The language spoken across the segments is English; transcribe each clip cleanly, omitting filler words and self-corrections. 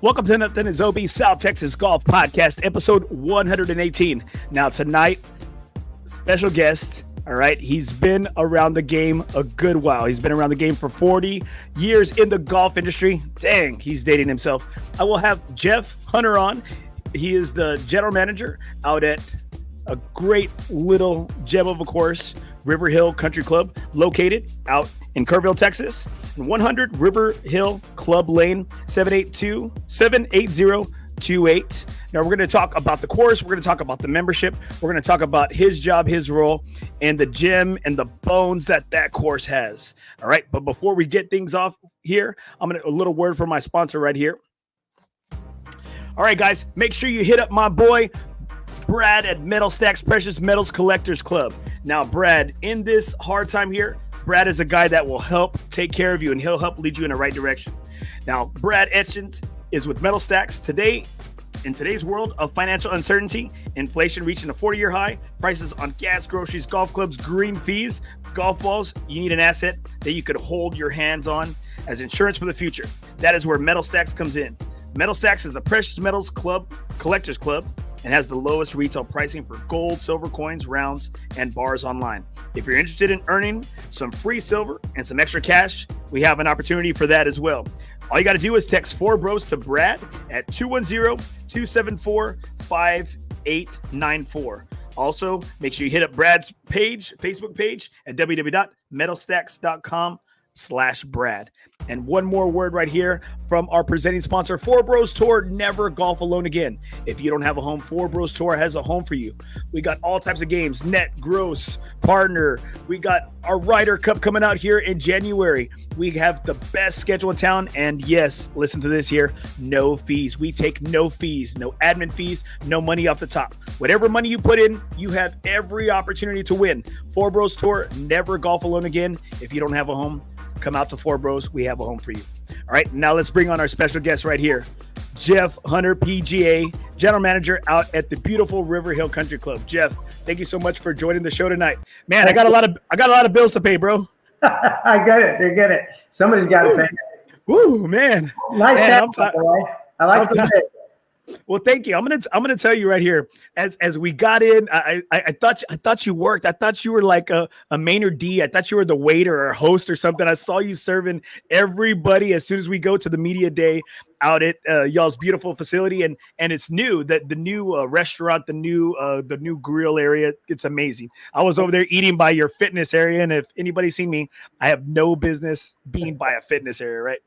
Welcome to Nothing is OB South Texas Golf Podcast, episode 118. Now tonight, special guest, all right, he's been around the game a good while. He's been around the game for 40 years in the golf industry. Dang, he's dating himself. I will have Jeff Hunter on. He is the general manager out at a great little gem of a course, Riverhill Country Club, located out in Kerrville, Texas, 100 Riverhill Club Lane, 780-28. Now, we're going to talk about the course. We're going to talk about the membership. We're going to talk about his job, his role, and the gym and the bones that course has. All right, but before we get things off here, I'm going to a little word from my sponsor right here. All right, guys, make sure you hit up my boy, Brad at Metal Stacks Precious Metals Collectors Club. Now, Brad, in this hard time here, Brad is a guy that will help take care of you, and he'll help lead you in the right direction. Now, Brad Etchent is with Metal Stacks. Today, in today's world of financial uncertainty, inflation reaching a 40-year high, prices on gas, groceries, golf clubs, green fees, golf balls, you need an asset that you could hold your hands on as insurance for the future. That is where Metal Stacks comes in. Metal Stacks is a precious metals club, collectors club, and has the lowest retail pricing for gold, silver coins, rounds, and bars online. If you're interested in earning some free silver and some extra cash, we have an opportunity for that as well. All you got to do is text FOREBROS to Brad at 210-274-5894. Also, make sure you hit up Brad's page, Facebook page at www.metalstacks.com/Brad. And one more word right here from our presenting sponsor, FOREBROS Tour. Never golf alone again. If you don't have a home, FOREBROS Tour has a home for you. We got all types of games, net, gross, partner. We got our Ryder Cup coming out here in January. We have the best schedule in town. And yes, listen to this here, no fees. We take no fees, no admin fees, no money off the top. Whatever money you put in, you have every opportunity to win. FOREBROS Tour, never golf alone again. If you don't have a home, come out to FOREBROS. We have a home for you. All right, now let's bring on our special guest right here, Jeff Hunter, PGA general manager out at the beautiful Riverhill Country Club. Jeff, thank you so much for joining the show tonight. Man, I got a lot of bills to pay, bro. I get it. Somebody's got to pay. Woo, man. Nice hat, boy. I like the fit. Well, thank you. I'm gonna tell you right here. As we got in, I thought you worked. I thought you were like a Maynard D. I thought you were the waiter or host or something. I saw you serving everybody as soon as we go to the media day out at y'all's beautiful facility, and it's new. The new restaurant, the new grill area. It's amazing. I was over there eating by your fitness area, and if anybody's seen me, I have no business being by a fitness area, right?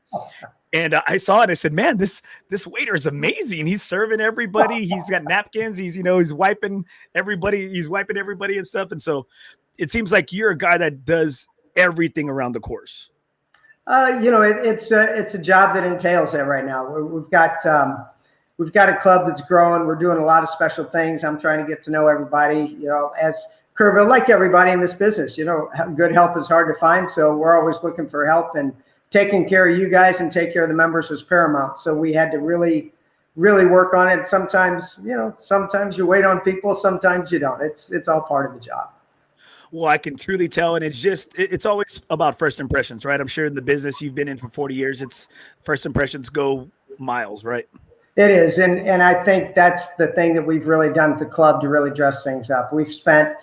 And I saw it. I said, "Man, this waiter is amazing. He's serving everybody. He's got napkins. He's wiping everybody. He's wiping everybody and stuff." And so, it seems like you're a guy that does everything around the course. It's a job that entails that right now. We've got a club that's growing. We're doing a lot of special things. I'm trying to get to know everybody. As Kerrville, like everybody in this business, good help is hard to find. So we're always looking for help, and taking care of you guys and take care of the members was paramount. So we had to really, really work on it. Sometimes you wait on people, sometimes you don't. It's all part of the job. Well, I can truly tell, and it's always about first impressions, right? I'm sure in the business you've been in for 40 years, it's first impressions go miles, right? It is, and I think that's the thing that we've really done at the club to really dress things up. We've spent,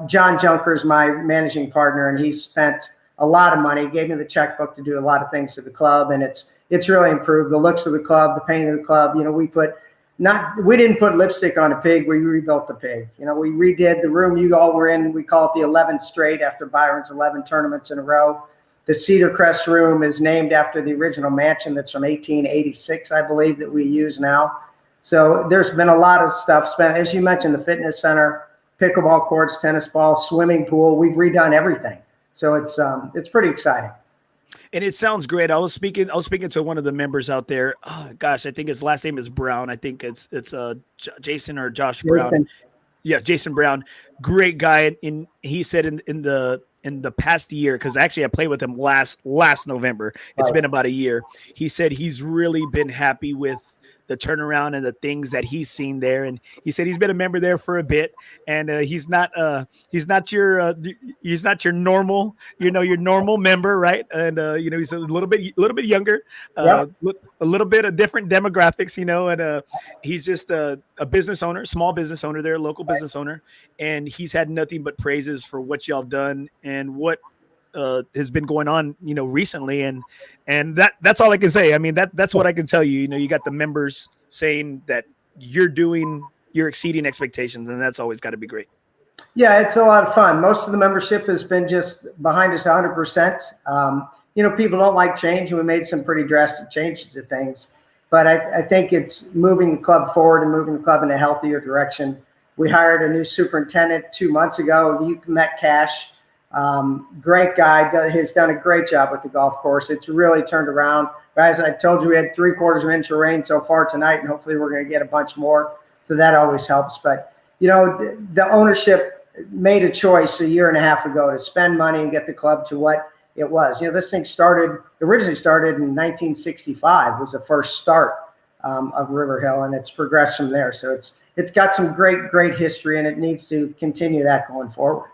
John Junker's my managing partner, and he's spent a lot of money, gave me the checkbook to do a lot of things to the club, and it's really improved the looks of the club, the paint of the club. We didn't put lipstick on a pig, we rebuilt the pig. We redid the room you all were in. We call it the 11th straight after Byron's 11 tournaments in a row. The Cedar Crest room is named after the original mansion that's from 1886, I believe, that we use now. So there's been a lot of stuff spent. As you mentioned, the fitness center, pickleball courts, tennis balls, swimming pool, we've redone everything. So it's pretty exciting. And it sounds great. I was speaking to one of the members out there. Oh, gosh, I think his last name is Brown. I think it's Jason or Josh Brown. Yeah, Jason Brown. Great guy. And he said in the past year, because actually I played with him last November. It's been about a year. He said he's really been happy with turnaround and the things that he's seen there. And he said he's been a member there for a bit, and he's not your normal, your normal member, right? And he's a little bit younger, a little bit of different demographics, and he's just a business owner, small business owner there, local business owner, and he's had nothing but praises for what y'all done and what has been going on, recently, and that's all I can say. I mean, that's what I can tell you. You got the members saying that you're exceeding expectations, and that's always got to be great. Yeah, it's a lot of fun. Most of the membership has been just behind us 100%. People don't like change, and we made some pretty drastic changes to things, but I think it's moving the club forward and moving the club in a healthier direction. We hired a new superintendent 2 months ago. You met Cash. Great guy, has done a great job with the golf course. It's really turned around. Guys, I told you we had 3/4 of an inch of rain so far tonight, and hopefully we're going to get a bunch more. So that always helps. But, the ownership made a choice a year and a half ago to spend money and get the club to what it was. This thing originally started in 1965 was the first start of Riverhill, and it's progressed from there. So it's got some great history, and it needs to continue that going forward.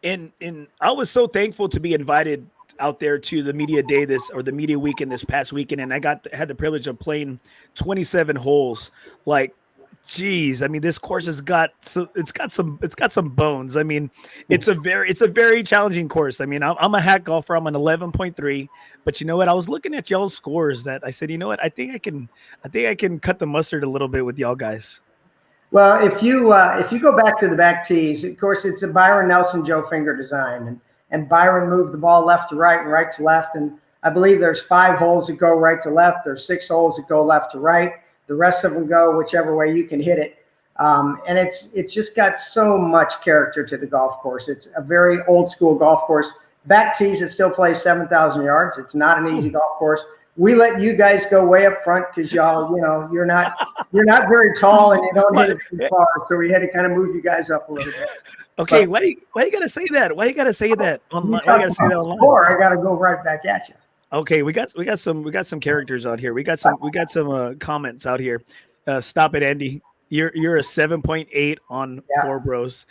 And I was so thankful to be invited out there to the media day the media weekend this past weekend, and I had the privilege of playing 27 holes. Like, geez, I mean, this course it's got some bones. I mean, it's a very challenging course. I mean, I'm a hack golfer. I'm an 11.3, but you know what? I was looking at y'all's scores that I said, you know what? I think I can cut the mustard a little bit with y'all guys. Well, if you go back to the back tees, of course, it's a Byron Nelson Joe Finger design, and Byron moved the ball left to right and right to left, and I believe there's 5 holes that go right to left. There's 6 holes that go left to right. The rest of them go whichever way you can hit it, and it's just got so much character to the golf course. It's a very old school golf course. Back tees, it still plays 7,000 yards. It's not an easy golf course. We let you guys go way up front because y'all, you're not very tall and you don't hit it too far. So we had to kind of move you guys up a little bit. Okay, why you gotta say that? Why you gotta say that online? Why you gotta say that online? Or I gotta go right back at you. Okay, we got some characters out here. We got some comments out here. Stop it, Andy. You're a 7.8 on FOREBROS.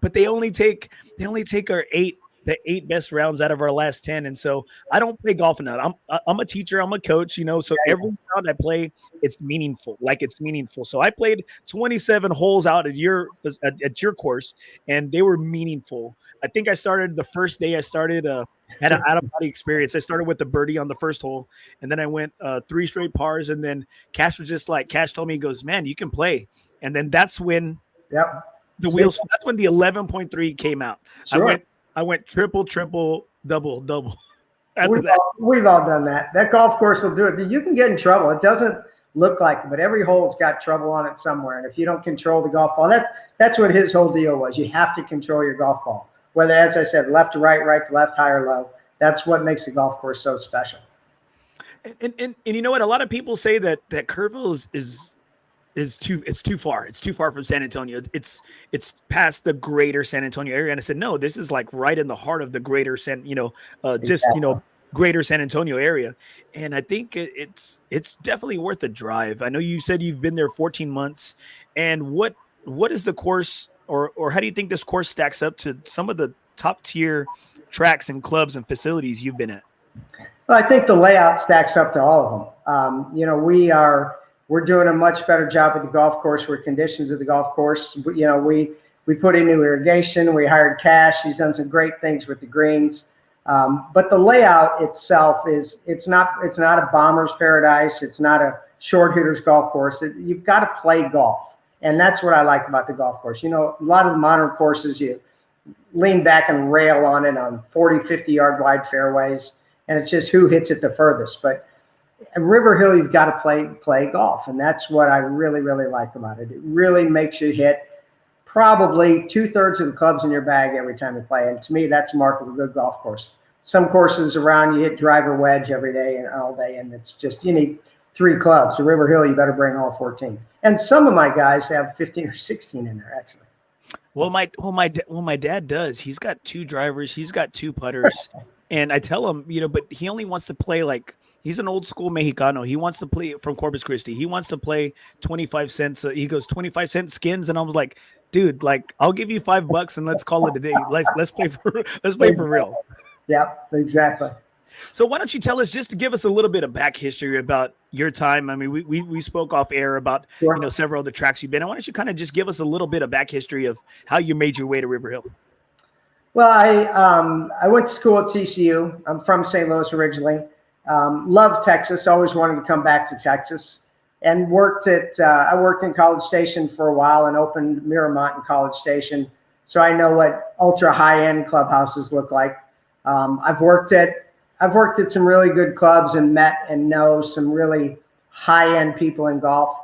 But they only take the 8 best rounds out of our last 10. And so I don't play golf enough. I'm a teacher. I'm a coach, so every round I play, it's meaningful. So I played 27 holes out at your course, and they were meaningful. I think I started the first day had an out-of-body experience. I started with the birdie on the first hole, and then I went 3 straight pars. And then Cash told me, he goes, man, you can play. And then that's when the wheels, that's when the 11.3 came out. Sure. I went triple, double. We've all done that. That golf course will do it. But you can get in trouble. It doesn't look like it, but every hole's got trouble on it somewhere. And if you don't control the golf ball, that's what his whole deal was. You have to control your golf ball. Whether, as I said, left to right, right to left, high or low. That's what makes the golf course so special. And you know what? A lot of people say that Kerrville is too far. It's too far from San Antonio. It's past the greater San Antonio area. And I said, no, this is like right in the heart of the greater greater San Antonio area. And I think it's definitely worth a drive. I know you said you've been there 14 months. And what is the course, or how do you think this course stacks up to some of the top tier tracks and clubs and facilities you've been at? Well, I think the layout stacks up to all of them. We're doing a much better job with the golf course. We're conditions of the golf course. We put in new irrigation. We hired Cash. He's done some great things with the greens. But the layout itself it's not a bomber's paradise. It's not a short hitter's golf course. You've got to play golf. And that's what I like about the golf course. A lot of the modern courses, you lean back and rail on it on 40, 50-yard wide fairways. And it's just who hits it the furthest. But at Riverhill, you've got to play golf, and that's what I really, really like about it. It really makes you hit probably 2/3 of the clubs in your bag every time you play, and to me, that's a mark of a good golf course. Some courses around, you hit driver wedge every day and all day, and it's just, you need 3 clubs. So Riverhill, you better bring all 14. And some of my guys have 15 or 16 in there, actually. Well, my dad does. He's got 2 drivers. He's got 2 putters. And I tell him, but he only wants to play like He's an old school Mexicano. He wants to play from Corpus Christi. He wants to play 25 cents. He goes 25-cent skins, and I was like, dude, like I'll give you $5 and let's call it a day. Let's play for let's play for real. Yeah, exactly. So why don't you tell us, just to give us a little bit of back history about your time? I mean, we spoke off air about Sure. several of the tracks you've been on. Why don't you kind of just give us a little bit of back history of how you made your way to Riverhill? Well, I went to school at TCU. I'm from St. Louis originally. Loved Texas. Always wanted to come back to Texas, and worked at I worked in College Station for a while and opened Miramont in College Station, so I know what ultra high end clubhouses look like. I've worked at some really good clubs and met and know some really high end people in golf,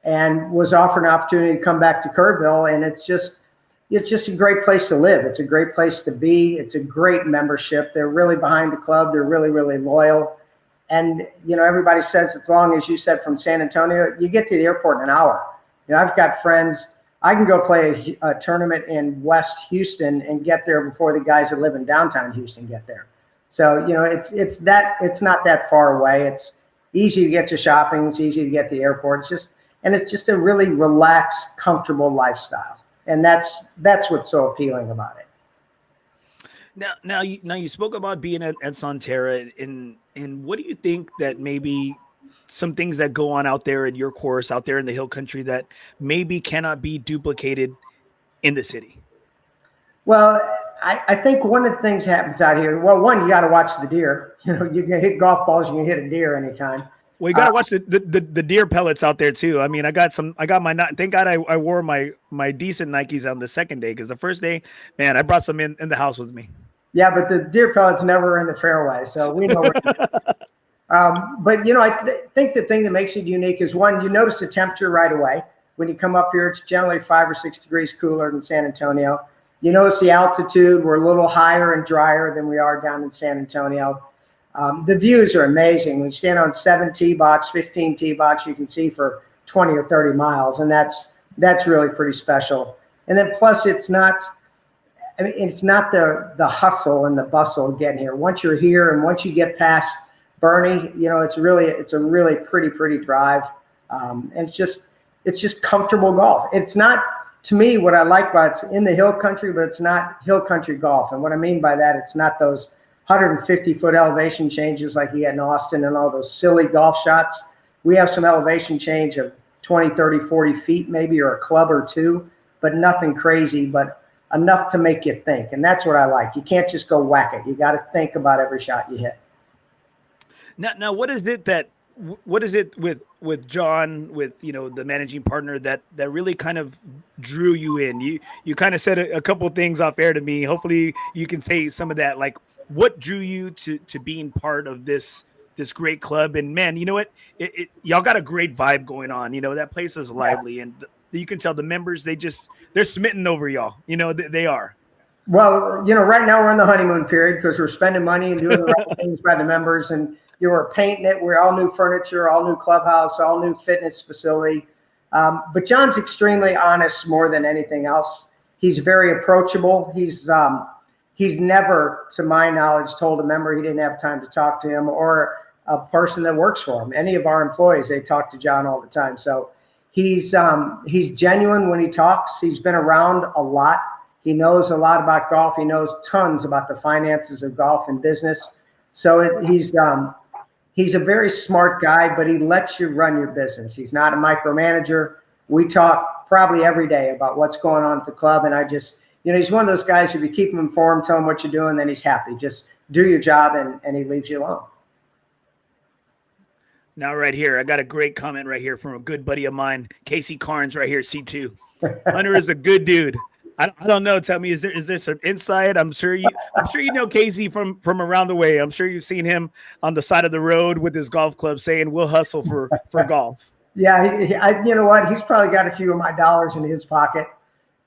and was offered an opportunity to come back to Kerrville, and it's just a great place to live. It's a great place to be. It's a great membership. They're really behind the club. They're really, really loyal. And, everybody says, as long as you said from San Antonio, you get to the airport in an hour. I've got friends. I can go play a tournament in West Houston and get there before the guys that live in downtown Houston get there. So, it's not that far away. It's easy to get to shopping. It's easy to get to the airport. It's just a really relaxed, comfortable lifestyle. And that's what's so appealing about it. Now you spoke about being at Sonterra, and what do you think that maybe some things that go on out there in your course out there in the hill country that maybe cannot be duplicated in the city? Well, I think one of the things happens out here. Well, one, you got to watch the deer. You can hit golf balls, you can hit a deer anytime. Well, you got to watch the deer pellets out there too. I mean, I got my, thank God I wore my decent Nikes on the second day, because the first day, man, I brought some in the house with me. Yeah, but the deer pellets never in the fairway, so we know. But I think the thing that makes it unique is, one, you notice the temperature right away. When you come up here, it's generally 5 or 6 degrees cooler than San Antonio. You notice the altitude. We're a little higher and drier than we are down in San Antonio. The views are amazing. When you stand on 7 tee box, 15 tee box, you can see for 20 or 30 miles, and that's really pretty special. And then plus, it's not the hustle and the bustle of getting here. Once you're here and once you get past Bernie, it's a really pretty drive. And it's just comfortable golf. It's not, to me, what I like about it's in the hill country, but it's not hill country golf. And what I mean by that, it's not those 150-foot elevation changes like you had in Austin and all those silly golf shots. We have some elevation change of 20, 30, 40 feet maybe, or a club or two, but nothing crazy, but enough to make you think. And that's what I like. You can't just go whack it. You got to think about every shot you hit. Now, what is it with John, with the managing partner, that really kind of drew you in? You kind of said a couple of things off air to me. Hopefully you can say some of that. Like, what drew you to being part of this great club? And man, you know what? Y'all got a great vibe going on. That place is lively, and you can tell the members, they're smitten over y'all. They are. Well, right now we're in the honeymoon period because we're spending money and doing the right things by the members, and we're painting it. We're all new furniture, all new clubhouse, all new fitness facility. But John's extremely honest more than anything else. He's very approachable. He's never, to my knowledge, told a member he didn't have time to talk to him, or a person that works for him. Any of our employees, they talk to John all the time. So he's genuine when he talks. He's been around a lot. He knows a lot about golf. He knows tons about the finances of golf and business. So he's a very smart guy, but he lets you run your business. He's not a micromanager. We talk probably every day about what's going on at the club, and he's one of those guys, if you keep him informed, tell him what you're doing, then he's happy. Just do your job, and he leaves you alone. Now, right here, I got a great comment right here from a good buddy of mine, Casey Carnes, right here, C2. Hunter is a good dude. I don't know. Tell me, is there some insight? I'm sure you know Casey from around the way. I'm sure you've seen him on the side of the road with his golf club saying, "We'll hustle for golf." Yeah, you know what? He's probably got a few of my dollars in his pocket.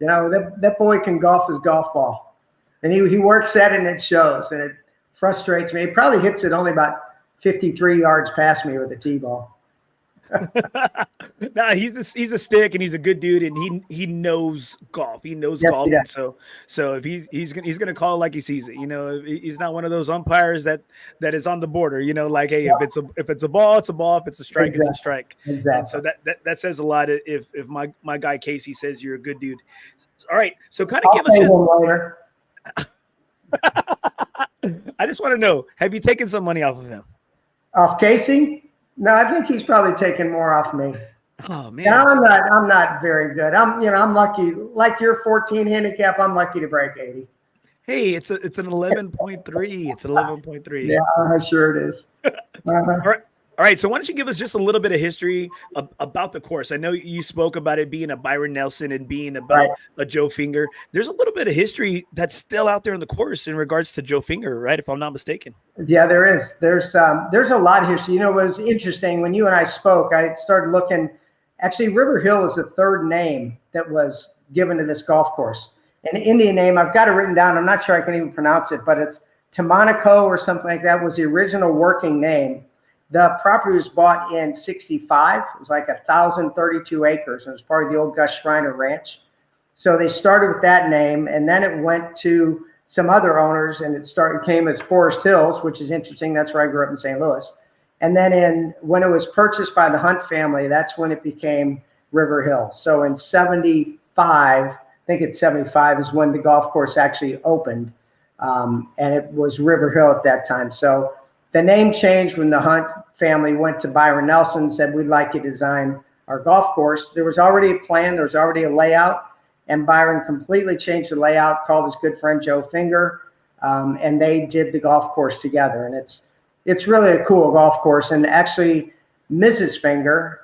That boy can golf his golf ball, and he works at it, and it shows, and it frustrates me. He probably hits it only about 53 yards past me with a tee ball. Nah, he's a stick, and he's a good dude, and he knows golf. He knows Yes, golf, he and does. so if he's gonna call it like he sees it. He's not one of those umpires that is on the border. Like, hey, Yeah, if it's a ball, it's a ball. If it's a strike, it's a exactly. strike. And Exactly. so that says a lot. If my guy Casey says you're a good dude. All right, so kind of I'll give us pay just. him later. I just want to know: have you taken some money off of him? Off Casey? No, I think he's probably taking more off me. Oh Yeah, man. I'm not very good. I'm lucky. Like your 14 handicap, I'm lucky to break 80. Hey, it's an 11.3. It's 11.3. Yeah, sure it is. Uh-huh. All right. All right. So why don't you give us just a little bit of history about the course? I know you spoke about it being a Byron Nelson and being Right. about a Joe Finger. There's a little bit of history that's still out there in the course in regards to Joe Finger, right? If I'm not mistaken. Yeah, there is. There's a lot of history. It was interesting when you and I spoke. I started looking. Actually, Riverhill is the third name that was given to this golf course. An Indian name. I've got it written down. I'm not sure I can even pronounce it, but it's Tamanaco or something like that was the original working name. The property was bought in '65. It was like 1,032 acres. It was part of the old Gus Schreiner Ranch. So they started with that name, and then it went to some other owners, and came as Forest Hills, which is interesting. That's where I grew up in St. Louis. And then when it was purchased by the Hunt family, that's when it became Riverhill. So in '75, I think it's '75 is when the golf course actually opened, and it was Riverhill at that time. So the name changed when the Hunt family went to Byron Nelson and said, we'd like you to design our golf course. There was already a plan. There was already a layout. And Byron completely changed the layout, called his good friend Joe Finger, and they did the golf course together. And it's really a cool golf course. And actually, Mrs. Finger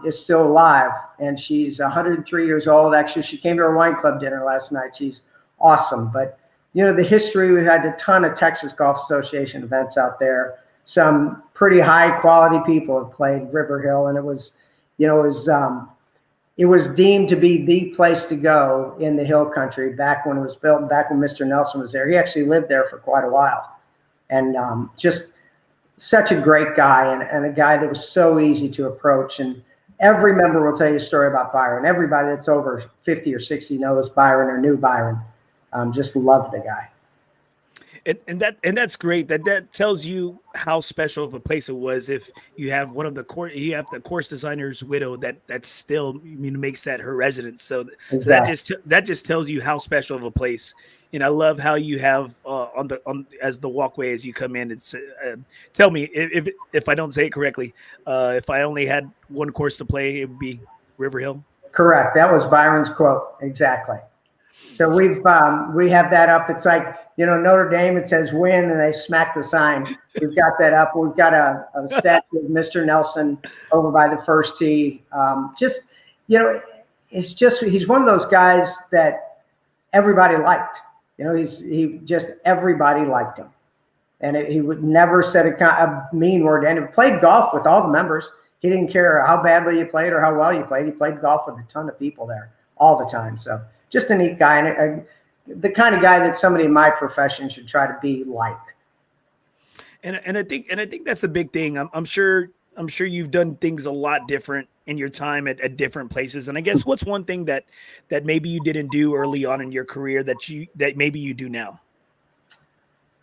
is still alive, and she's 103 years old. Actually, she came to our wine club dinner last night. She's awesome. But the history, we had a ton of Texas Golf Association events out there. Some pretty high quality people have played Riverhill, and it was deemed to be the place to go in the hill country back when it was built, and back when Mr. Nelson was there. He actually lived there for quite a while, and just such a great guy, and a guy that was so easy to approach. And every member will tell you a story about Byron. Everybody that's over 50 or 60 knows Byron or knew Byron. Just loved the guy. And that's great. That tells you how special of a place it was. If you have the course designer's widow that still makes that her residence. So Exactly. that just tells you how special of a place. And I love how you have as the walkway as you come in. It's tell me if I don't say it correctly. If I only had one course to play, it would be Riverhill. Correct. That was Byron's quote. Exactly. So we have that up. It's like, Notre Dame, it says win, and they smack the sign. We've got that up. We've got a statue of Mr. Nelson over by the first tee. He's one of those guys that everybody liked. Everybody liked him. And he would never said a mean word. And he played golf with all the members. He didn't care how badly you played or how well you played. He played golf with a ton of people there all the time. So just a neat guy, and the kind of guy that somebody in my profession should try to be like. And I think that's a big thing. I'm sure you've done things a lot different in your time at different places. And I guess what's one thing that maybe you didn't do early on in your career that maybe you do now?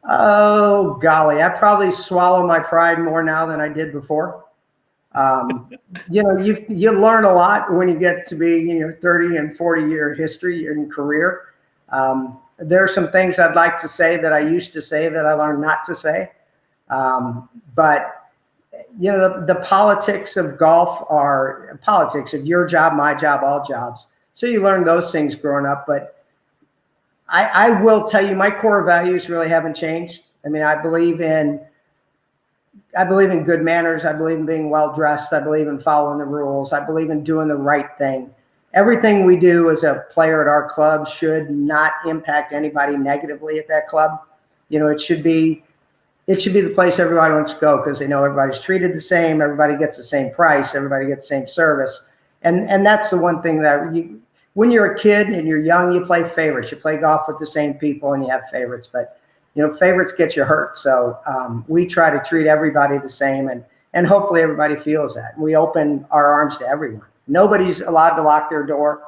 Oh golly, I probably swallow my pride more now than I did before. You learn a lot when you get to be 30 and 40 year history in career. There are some things I'd like to say that I used to say that I learned not to say. But the politics of golf are politics of your job, my job, all jobs. So you learn those things growing up. But I will tell you, my core values really haven't changed. I mean, I believe in good manners. I believe in being well dressed. I believe in following the rules. I believe in doing the right thing. Everything we do as a player at our club should not impact anybody negatively at that club. It should be the place everybody wants to go because they know everybody's treated the same. Everybody gets the same price. Everybody gets the same service. And that's the one thing that when you're a kid and you're young, you play favorites. You play golf with the same people and you have favorites. But favorites get you hurt. So we try to treat everybody the same. And hopefully everybody feels that. We open our arms to everyone. Nobody's allowed to lock their door,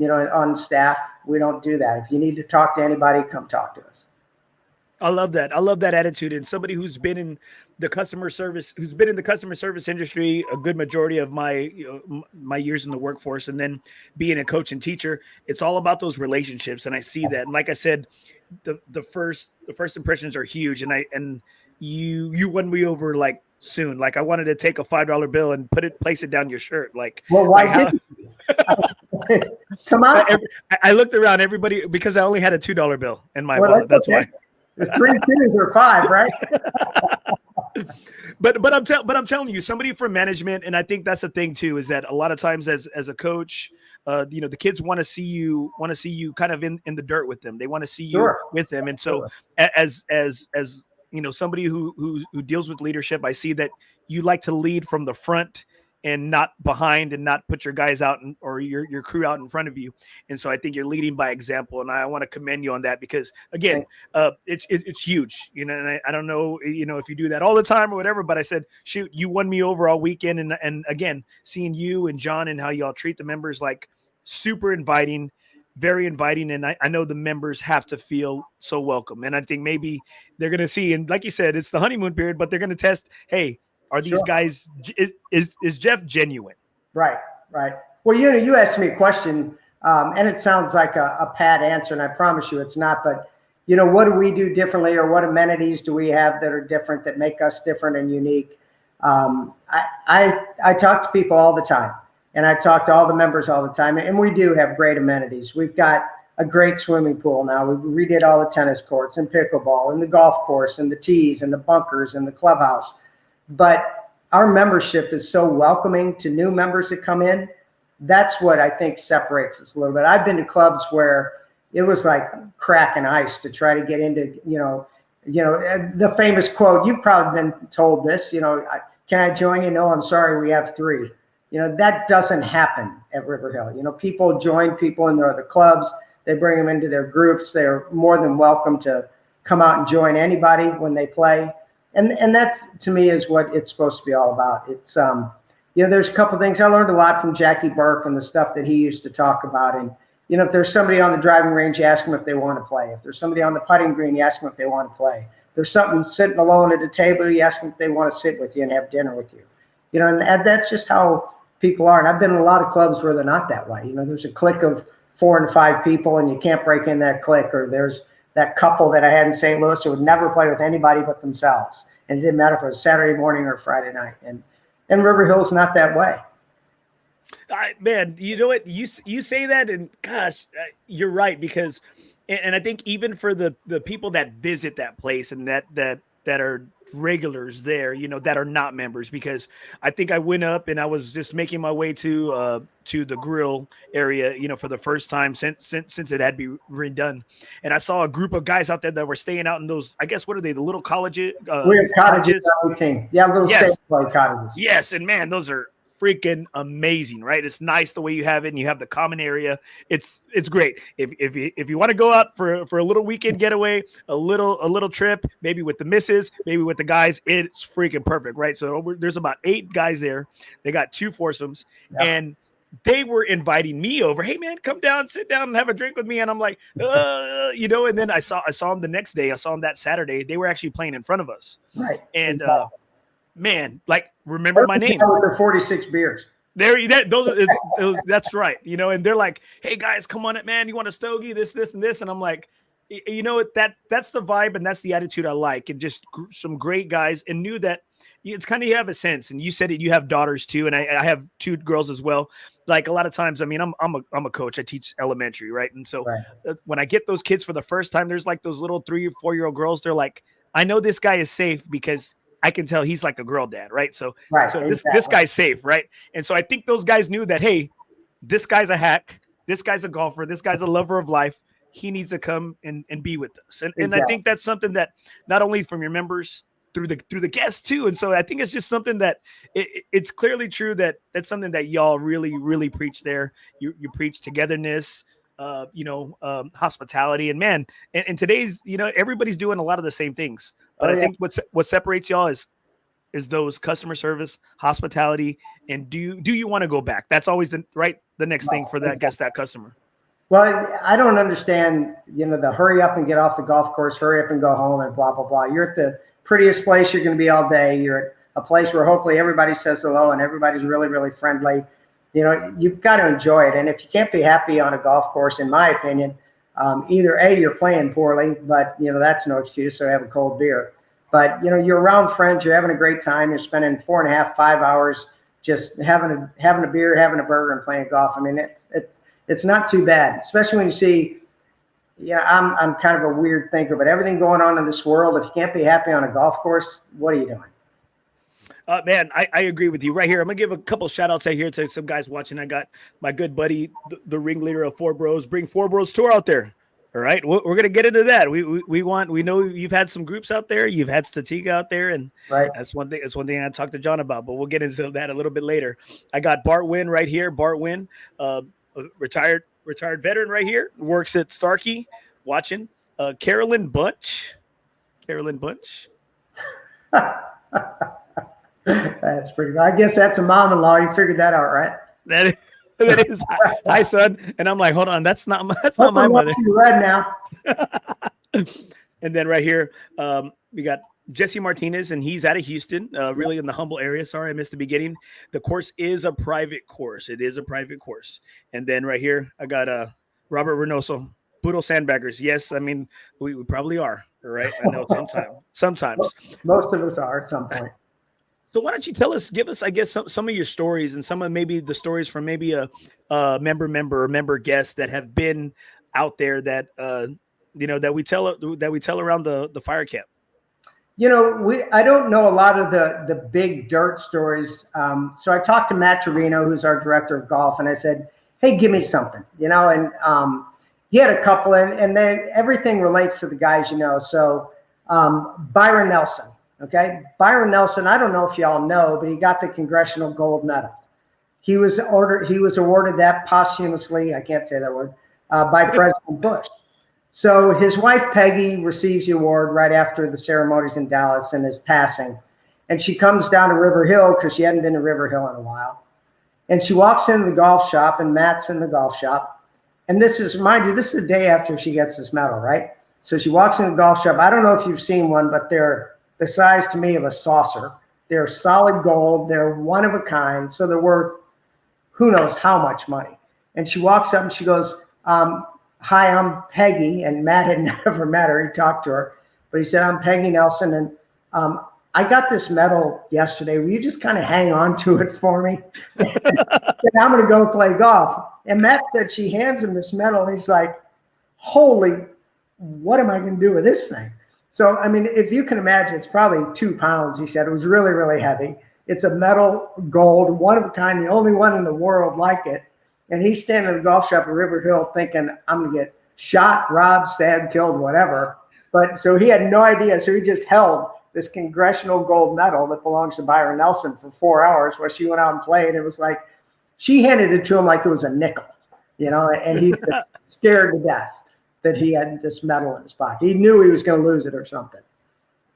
on staff. We don't do that. If you need to talk to anybody, come talk to us. I love that. I love that attitude. And somebody who's been in the customer service industry a good majority of my years in the workforce, and then being a coach and teacher, it's all about those relationships. And I see that. And like I said, the first impressions are huge. And you won me over like soon. Like I wanted to take a $5 bill and place it down your shirt. Like, well, why like didn't you? Come on. I looked around everybody because I only had a $2 bill in my wallet. That's okay. Why. The 3 2s or 5, right? but I'm telling you, somebody from management, and I think that's the thing too, is that a lot of times as a coach, the kids want to see you kind of in the dirt with them. They want to see you with them. And so as somebody who deals with leadership, I see that you like to lead from the front and not behind, and not put your guys out or your crew out in front of you. And so I think you're leading by example, and I want to commend you on that, because again, it's huge, and I don't know, if you do that all the time or whatever, but I said, shoot, you won me over all weekend. And again, seeing you and John and how y'all treat the members, like super inviting, very inviting. And I know the members have to feel so welcome. And I think maybe they're going to see, and like you said, it's the honeymoon period, but they're going to test, hey, are these guys, is Jeff genuine? Right. Well, you asked me a question, and it sounds like a pat answer, and I promise you it's not. But, what do we do differently, or what amenities do we have that are different, that make us different and unique? I talk to people all the time, and I talk to all the members all the time, and we do have great amenities. We've got a great swimming pool now. We redid all the tennis courts and pickleball and the golf course and the tees and the bunkers and the clubhouse. But our membership is so welcoming to new members that come in. That's what I think separates us a little bit. I've been to clubs where it was like cracking ice to try to get into, the famous quote, you've probably been told this, can I join you? No, I'm sorry, we have 3. That doesn't happen at Riverhill. People join people in their other clubs. They bring them into their groups. They're more than welcome to come out and join anybody when they play. And that, to me, is what it's supposed to be all about. It's, there's a couple things. I learned a lot from Jackie Burke and the stuff that he used to talk about. And, if there's somebody on the driving range, you ask them if they want to play. If there's somebody on the putting green, you ask them if they want to play. If there's something sitting alone at a table, you ask them if they want to sit with you and have dinner with you. And that's just how people are. And I've been in a lot of clubs where they're not that way. There's a clique of 4 and 5 people, and you can't break in that clique. Or there's that couple that I had in St. Louis who would never play with anybody but themselves. And it didn't matter if it was Saturday morning or Friday night. And Riverhill's not that way. Man, you know what? You say that, and gosh, you're right, because, and I think even for the people that visit that place and that are regulars there, that are not members, because I think I went up and I was just making my way to the grill area, for the first time since it had been redone, and I saw a group of guys out there that were staying out in those, I guess, what are they, the little cottages? We're cottages. Yeah, little stay cottages. Yes, and man, those are freaking amazing, right? It's nice the way you have it, and you have the common area. It's great. If you want to go out for a little weekend getaway, a little trip, maybe with the missus, maybe with the guys, it's freaking perfect, right? So there's about 8 guys there. They got 2 foursomes, and they were inviting me over. Hey man, come down, sit down, and have a drink with me. And I'm like, And then I saw them the next day. I saw them that Saturday. They were actually playing in front of us, right? And man, like, remember my name. With 46 beers. That's right. And they're like, hey guys, come on it, man. You want a stogie, this, and this. And I'm like, that's the vibe. And that's the attitude I like. And just some great guys, and knew that it's kind of, you have a sense. And you said it, you have daughters too. And I have 2 girls as well. Like a lot of times, I mean, I'm a coach. I teach elementary. Right. And so when I get those kids for the first time, there's like those little 3 or 4-year-old girls. They're like, I know this guy is safe because I can tell he's like a girl dad, right? So this guy's safe, right? And so I think those guys knew that, hey, this guy's a hack, this guy's a golfer, this guy's a lover of life. He needs to come and be with us. And I think that's something that not only from your members, through the guests too. And so I think it's just something that it's clearly true that that's something that y'all really, really preach there. You preach togetherness, hospitality, and man, and today's, everybody's doing a lot of the same things. But I think what separates y'all is is those customer service, hospitality, and do you want to go back? That's always the next thing for that guest, that customer. Well, I don't understand, the hurry up and get off the golf course, hurry up and go home and blah, blah, blah. You're at the prettiest place you're going to be all day. You're at a place where hopefully everybody says hello and everybody's really, really friendly. You've got to enjoy it. And if you can't be happy on a golf course, in my opinion, either A, you're playing poorly, but, that's no excuse, so have a cold beer. But, you're around friends, you're having a great time, you're spending 4.5, 5 hours just having a beer, having a burger, and playing golf. I mean, it's not too bad, especially when you see, I'm kind of a weird thinker, but everything going on in this world, if you can't be happy on a golf course, what are you doing? Man, I agree with you right here. I'm going to give a couple shout outs out here to some guys watching. I got my good buddy, the ringleader of FOREBROS, Bring FOREBROS Tour out there. All right. We're going to get into that. We know you've had some groups out there. You've had Statiga out there. And right. That's one thing I talked to John about, but we'll get into that a little bit later. I got Bart Wynn right here. Bart Wynn, retired veteran right here, works at Starkey, watching. Carolyn Bunch. That's pretty good. I guess that's a mom-in-law. You figured that out, right? That is. Hi, son. And I'm like, hold on, that's not my mother. Red now. And then right here, we got Jesse Martinez, and he's out of Houston, really in the Humble area. Sorry, I missed the beginning. The course is a private course. It is a private course. And then right here, I got Robert Reynoso, Poodle Sandbaggers. Yes, I mean, we probably are, right? I know sometimes. Most of us are at some point. So why don't you give us, I guess, some of your stories and some of maybe the stories from maybe a member guest that have been out there that, that we tell around the fire camp. I don't know a lot of the big dirt stories. So I talked to Matt Torino, who's our director of golf, and I said, hey, give me something, and he had a couple, and then everything relates to the guys, So Byron Nelson, okay? Byron Nelson, I don't know if y'all know, but he got the Congressional Gold Medal. He was awarded that posthumously, I can't say that word, by President Bush. So his wife, Peggy, receives the award right after the ceremonies in Dallas and is passing. And she comes down to Riverhill because she hadn't been to Riverhill in a while. And she walks into the golf shop, and Matt's in the golf shop. And this is, mind you, this is the day after she gets this medal, right? So she walks in the golf shop. I don't know if you've seen one, but they're the size to me of a saucer. They're solid gold. They're one of a kind. So they're worth who knows how much money. And she walks up and she goes, hi, I'm Peggy. And Matt had never met her. He talked to her. But he said, I'm Peggy Nelson. And I got this medal yesterday. Will you just kind of hang on to it for me? And I'm going to go play golf. And Matt said she hands him this medal. And he's like, holy, what am I going to do with this thing? So, I mean, if you can imagine, it's probably 2 pounds. He said it was really, really heavy. It's a metal gold, one of a kind, the only one in the world like it. And he's standing in the golf shop at Riverhill thinking, I'm going to get shot, robbed, stabbed, killed, whatever. But so he had no idea. So he just held this Congressional Gold Medal that belongs to Byron Nelson for 4 hours while she went out and played. It was like, she handed it to him like it was a nickel, and he's scared to death that he had this medal in his pocket. He knew he was going to lose it or something.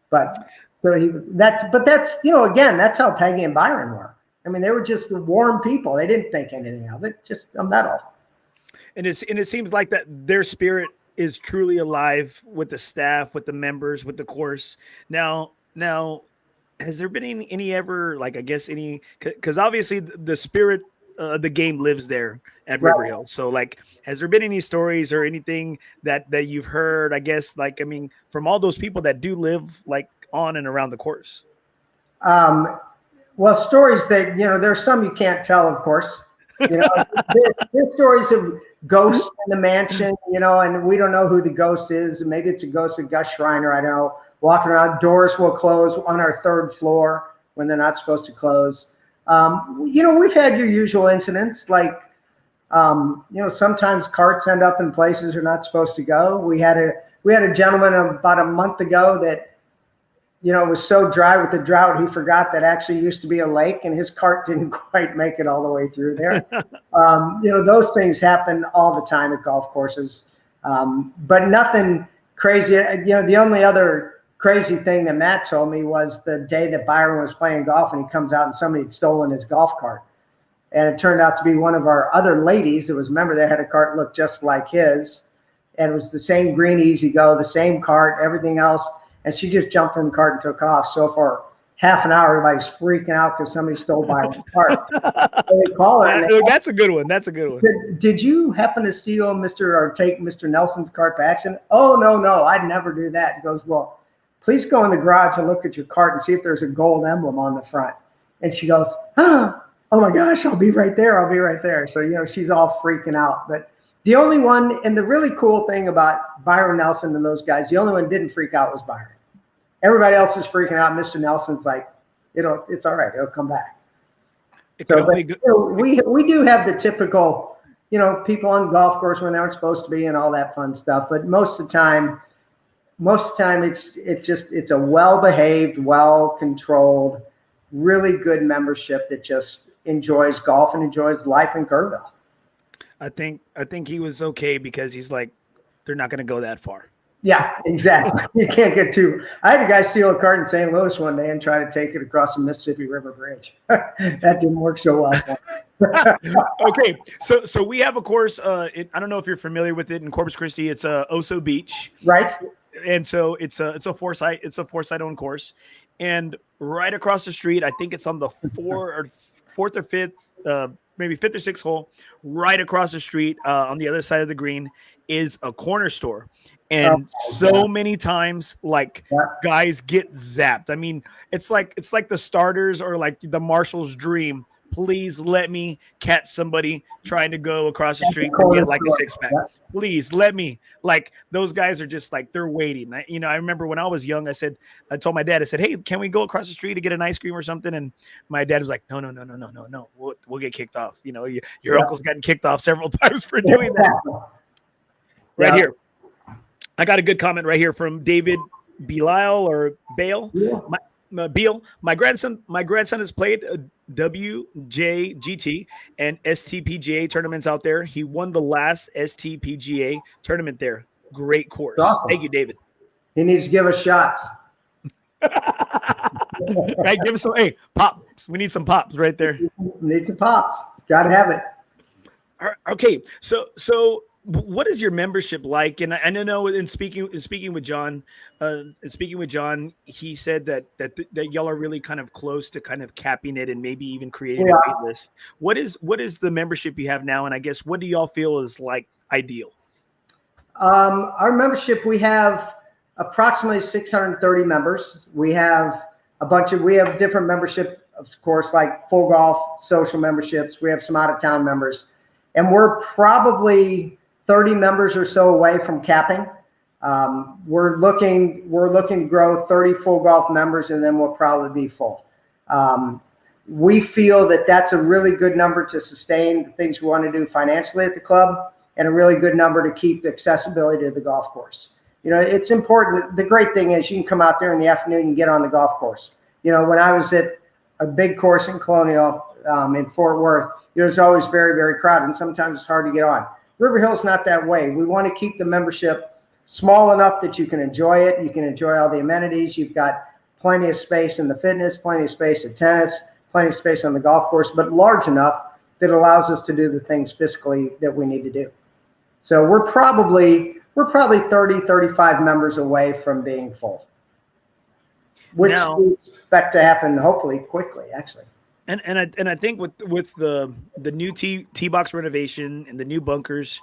But that's again, that's how Peggy and Byron were. I mean, they were just warm people. They didn't think anything of it, just a medal. And it seems like that their spirit is truly alive with the staff, with the members, with the course. Now, has there been any ever, like, I guess any, because obviously the spirit the game lives there at Riverhill. Right. So, like, has there been any stories or anything that you've heard, I guess, like, I mean, from all those people that do live, like, on and around the course? Well, stories that, there's some you can't tell, of course. There's stories of ghosts in the mansion, and we don't know who the ghost is. Maybe it's a ghost of Gus Schreiner, I don't know. Walking around, doors will close on our 3rd floor when they're not supposed to close. We've had your usual incidents, like, sometimes carts end up in places they're not supposed to go. We had a gentleman about a month ago that, it was so dry with the drought, he forgot that actually used to be a lake, and his cart didn't quite make it all the way through there. Those things happen all the time at golf courses, but nothing crazy. The only other crazy thing that Matt told me was the day that Byron was playing golf and he comes out and somebody had stolen his golf cart. And it turned out to be one of our other ladies that was a member that had a cart that looked just like his. And it was the same green easy go, the same cart, everything else. And she just jumped in the cart and took off. So for half an hour, everybody's freaking out because somebody stole Byron's cart. So they call her. That's a good one. That's a good one. Did you happen to steal or take Mr. Nelson's cart by accident? Oh, no, I'd never do that. He goes, well, please go in the garage and look at your cart and see if there's a gold emblem on the front. And she goes, oh my gosh, I'll be right there. So, she's all freaking out. But the only one, and the really cool thing about Byron Nelson and those guys, the only one that didn't freak out was Byron. Everybody else is freaking out. Mr. Nelson's like, it's all right. It'll come back. We do have the typical, people on the golf course when they aren't supposed to be and all that fun stuff. But most of the time it's a well-behaved, well-controlled, really good membership that just enjoys golf and enjoys life in Kerrville. I think he was okay because he's like, they're not going to go that far. Yeah, exactly. You can't get too. I had a guy steal a cart in St. Louis one day and try to take it across the Mississippi River Bridge. That didn't work so well. Okay, so we have a course. I don't know if you're familiar with it in Corpus Christi. It's Oso Beach, right? And so it's a Foresight owned course, and right across the street, I think it's on the fourth or fifth, maybe fifth or sixth hole, right across the street on the other side of the green is a corner store. And many times, guys get zapped. I mean, it's like the starters or like the Marshall's dream. Please let me catch somebody trying to go across the street and get like a six-pack. Please let me. Like, those guys are just like, they're waiting. I remember when I was young, I told my dad, I said, hey, can we go across the street to get an ice cream or something? And my dad was like, no. We'll get kicked off. Your uncle's gotten kicked off several times for doing that. Right here. I got a good comment right here from David Belial or Bale. Yeah. Beal. My grandson has played a WJGT and STPGA tournaments out there. He won the last STPGA tournament there. Great course. Awesome. Thank you, David. He needs to give us shots. Right, give us some. Hey, pops. We need some pops right there. Need some pops. Got to have it. All right, okay, so what is your membership like? And I know in speaking with John, he said that y'all are really kind of close to kind of capping it and maybe even creating a wait list. What is the membership you have now? And I guess, what do y'all feel is like ideal? Our membership, we have approximately 630 members. We have different membership, of course, like full golf, social memberships. We have some out of town members, and we're probably 30 members or so away from capping. We're looking to grow 30 full golf members, and then we'll probably be full. We feel that that's a really good number to sustain the things we want to do financially at the club, and a really good number to keep accessibility to the golf course. It's important. The great thing is you can come out there in the afternoon and get on the golf course. When I was at a big course in Colonial in Fort Worth, it was always very, very crowded, and sometimes it's hard to get on. Riverhill's not that way. We want to keep the membership small enough that you can enjoy it. You can enjoy all the amenities. You've got plenty of space in the fitness, plenty of space at tennis, plenty of space on the golf course, but large enough that allows us to do the things fiscally that we need to do. So we're probably 30, 35 members away from being full, which we expect to happen hopefully quickly, actually. And I think with the new tee box renovation and the new bunkers,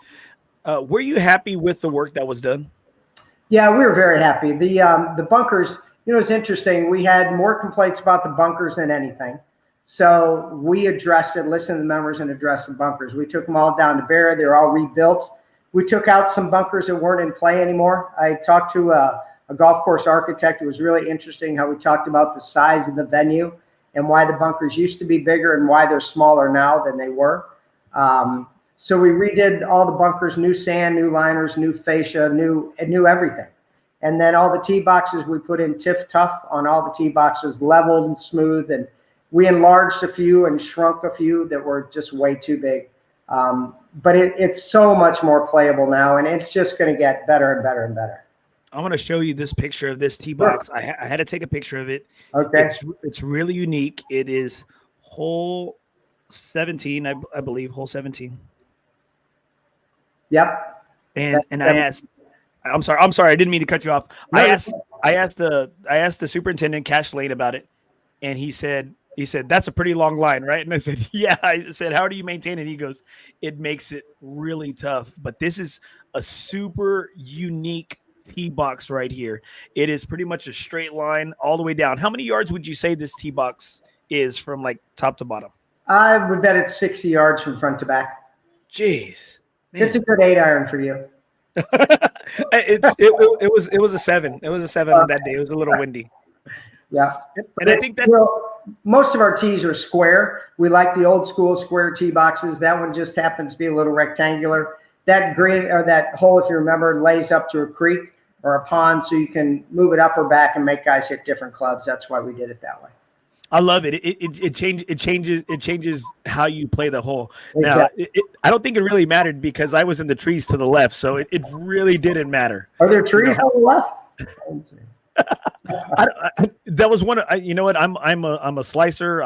were you happy with the work that was done? Yeah, we were very happy. The bunkers, it's interesting. We had more complaints about the bunkers than anything. So we addressed it, listened to the members, and addressed the bunkers. We took them all down to Barra. They're all rebuilt. We took out some bunkers that weren't in play anymore. I talked to a golf course architect. It was really interesting how we talked about the size of the venue and why the bunkers used to be bigger and why they're smaller now than they were. So we redid all the bunkers, new sand, new liners, new fascia, new everything. And then all the tee boxes, we put in TIF Tough on all the tee boxes, leveled and smooth. And we enlarged a few and shrunk a few that were just way too big. But it's so much more playable now, and it's just going to get better and better and better. I want to show you this picture of this tee box. I had to take a picture of it. Okay. It's really unique. It is hole 17, I believe, hole 17. Yep. And I asked, I'm sorry, I didn't mean to cut you off. No, I asked the superintendent, Cash Lane, about it, and he said that's a pretty long line, right? And I said, yeah. I said, how do you maintain it? He goes, it makes it really tough. But this is a super unique tee box right here. It is pretty much a straight line all the way down. How many yards would you say this tee box is from like top to bottom? I would bet it's 60 yards from front to back. Jeez, man. It's a good 8-iron for you. It was a 7. It was a 7 on that day. It was a little windy. Yeah. And I think that most of our tees are square. We like the old school square tee boxes. That one just happens to be a little rectangular. That green, or that hole, if you remember, lays up to a creek or a pond, so you can move it up or back and make guys hit different clubs. That's why we did it that way. I love it. It changes how you play the hole. Exactly. Now, I don't think it really mattered because I was in the trees to the left, so it really didn't matter. Are there trees on the left? That was one. You know what? I'm a slicer.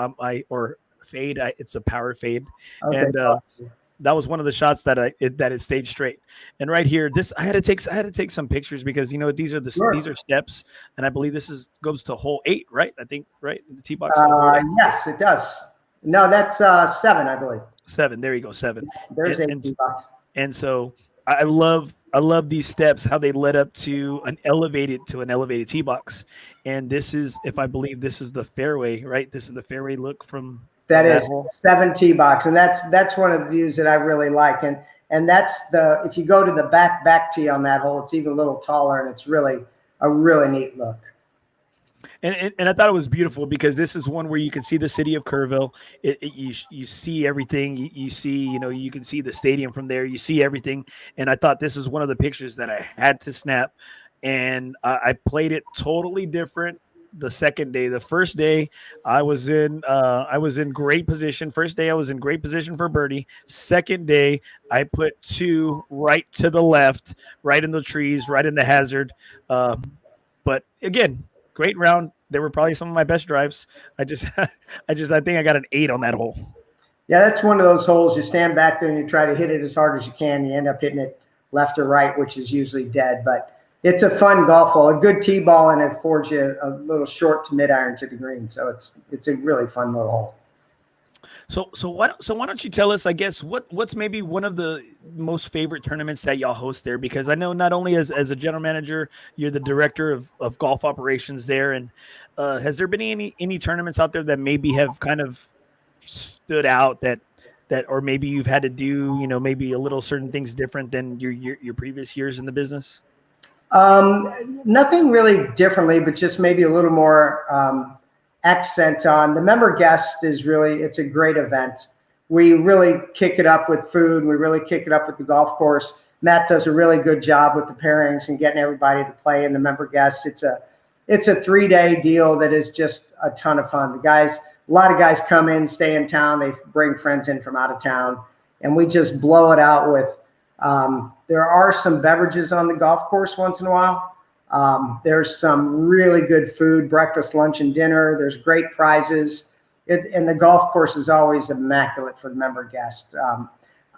Or fade. It's a power fade, okay. And that was one of the shots that it stayed straight. And right here, I had to take some pictures because these are steps, and I believe this goes to hole 8, right? I think right the tee box. Yes, it does. No, that's 7, I believe. 7. There you go, 7. There's 8 tee box. And so I love these steps, how they led up to an elevated tee box. And this is, if I believe, this is the fairway, right? This is the fairway look from. That is 7 tee box, and that's one of the views that I really like, and that's if you go to the back tee on that hole, it's even a little taller, and it's really a really neat look. And I thought it was beautiful because this is one where you can see the city of Kerrville. You see everything. You see, you can see the stadium from there. You see everything, and I thought this is one of the pictures that I had to snap, and I played it totally different. The second day. The first day I was in great position. First day I was in great position for birdie. Second day I put 2 right to the left, right in the trees, right in the hazard. But again, great round. They were probably some of my best drives. I think I got an 8 on that hole. Yeah, that's one of those holes you stand back there and you try to hit it as hard as you can. You end up hitting it left or right, which is usually dead, but it's a fun golf hole. A good tee ball, and it affords you a little short to mid iron to the green. So it's a really fun little hole. So why don't you tell us, I guess, what's maybe one of the most favorite tournaments that y'all host there? Because I know not only as a general manager, you're the director of golf operations there, and has there been any tournaments out there that maybe have kind of stood out that or maybe you've had to do maybe a little certain things different than your previous years in the business? Nothing really differently, but just maybe a little more accent on the member guest it's a great event. We really kick it up with food. We really kick it up with the golf course. Matt does a really good job with the pairings and getting everybody to play in the member guest. It's a 3-day deal that is just a ton of fun. A lot of guys come in, stay in town. They bring friends in from out of town, and we just blow it out with, there are some beverages on the golf course once in a while. There's some really good food, breakfast, lunch, and dinner. There's great prizes. And the golf course is always immaculate for the member guests.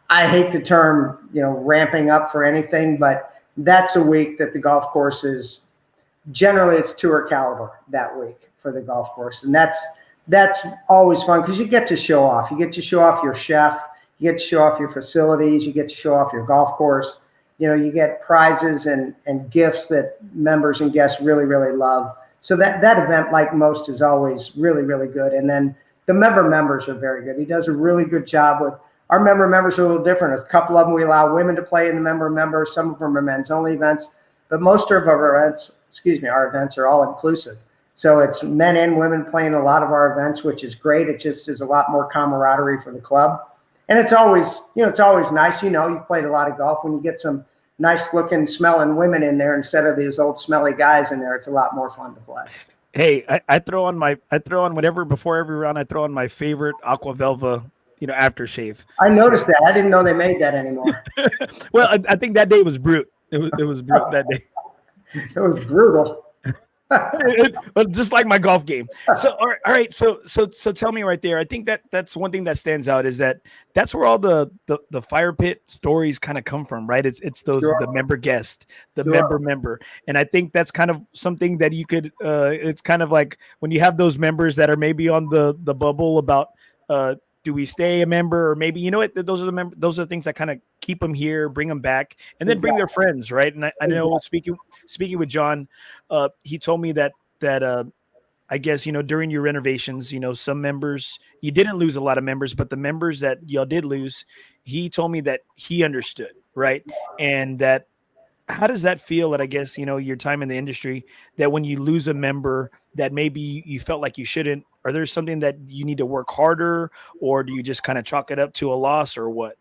I hate the term, ramping up for anything, but that's a week that the golf course is generally it's tour caliber that week for the golf course. And that's always fun because you get to show off. You get to show off your chef. You get to show off your facilities. You get to show off your golf course. You get prizes and gifts that members and guests really, really love. So that event, like most, is always really, really good. And then the members are very good. He does a really good job with our members are a little different. A couple of them, we allow women to play in the member. Some of them are men's only events, but most of our events are all inclusive. So it's men and women playing a lot of our events, which is great. It just is a lot more camaraderie for the club. And it's always nice. You've played a lot of golf when you get some nice looking, smelling women in there instead of these old smelly guys in there. It's a lot more fun to play. Hey, I throw on whatever before every round. I throw on my favorite Aqua Velva, aftershave. I noticed that. I didn't know they made that anymore. Well, I think that day was brute. It was brute that day. It was brutal. Just like my golf game. So all right. So tell me right there. I think that's one thing that stands out is that's where all the fire pit stories kind of come from, right? It's those Sure. the member guest, the Sure. member, and I think that's kind of something that you could. It's kind of like when you have those members that are maybe on the bubble about do we stay a member, or maybe those are the things that kind of keep them here, bring them back, and then bring their friends, right? And I know speaking with John, he told me that I guess during your renovations, some members you didn't lose a lot of members, but the members that y'all did lose, he told me that he understood, right? And that how does that feel at, I guess, your time in the industry, that when you lose a member that maybe you felt like you shouldn't, are there something that you need to work harder, or do you just kind of chalk it up to a loss, or what?